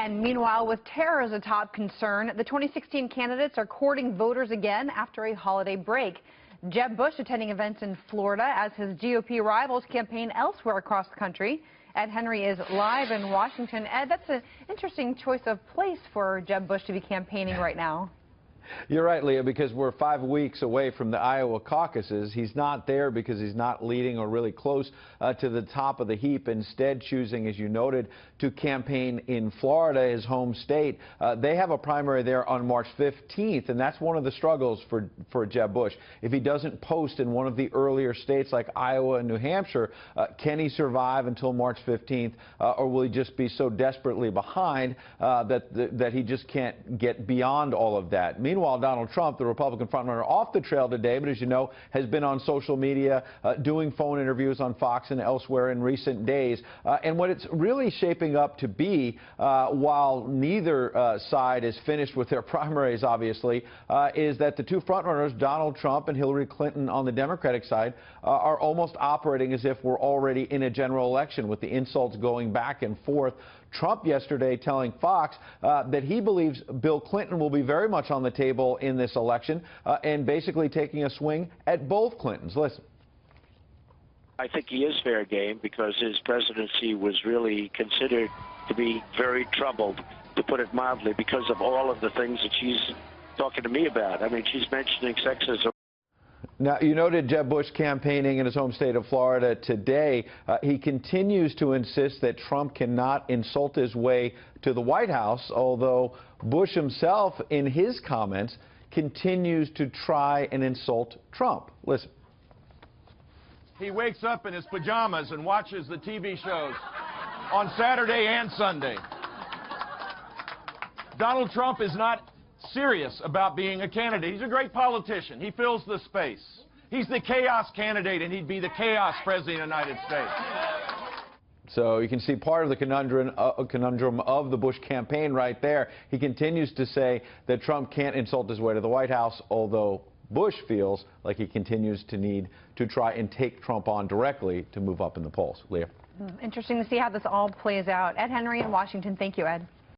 And meanwhile, with terror as a top concern, the 2016 candidates are courting voters again after a holiday break. Jeb Bush attending events in Florida as his GOP rivals campaign elsewhere across the country. Ed Henry is live in Washington. Ed, that's an interesting choice of place for Jeb Bush to be campaigning right now. You're right, Leah, because we're 5 weeks away from the Iowa caucuses. He's not there because he's not leading or really close to the top of the heap, instead choosing, as you noted, to campaign in Florida, his home state. They have a primary there on March 15th, and that's one of the struggles for Jeb Bush. If he doesn't post in one of the earlier states like Iowa and New Hampshire, can he survive until March 15th, or will he just be so desperately behind that he just can't get beyond all of that? Meanwhile, Donald Trump, the Republican frontrunner, off the trail today, but as you know, has been on social media doing phone interviews on Fox and elsewhere in recent days. And what it's really shaping up to be, while neither side is finished with their primaries, obviously, is that the two frontrunners, Donald Trump and Hillary Clinton on the Democratic side, are almost operating as if we're already in a general election, with the insults going back and forth. Trump yesterday telling Fox that he believes Bill Clinton will be very much on the table in this election, and basically taking a swing at both Clintons. Listen. I think he is fair game because his presidency was really considered to be very troubled, to put it mildly, because of all of the things that she's talking to me about. I mean, she's mentioning sexism. Now, you noted Jeb Bush campaigning in his home state of Florida today. He continues to insist that Trump cannot insult his way to the White House, although Bush himself, in his comments, continues to try and insult Trump. Listen. He wakes up in his pajamas and watches the TV shows on Saturday and Sunday. Donald Trump is not serious about being a candidate. He's a great politician. He fills the space. He's the chaos candidate, and he'd be the chaos president of the United States. So you can see part of the conundrum of the Bush campaign right there. He continues to say that Trump can't insult his way to the White House, although Bush feels like he continues to need to try and take Trump on directly to move up in the polls. Leah. Interesting to see how this all plays out. Ed Henry in Washington. Thank you, Ed.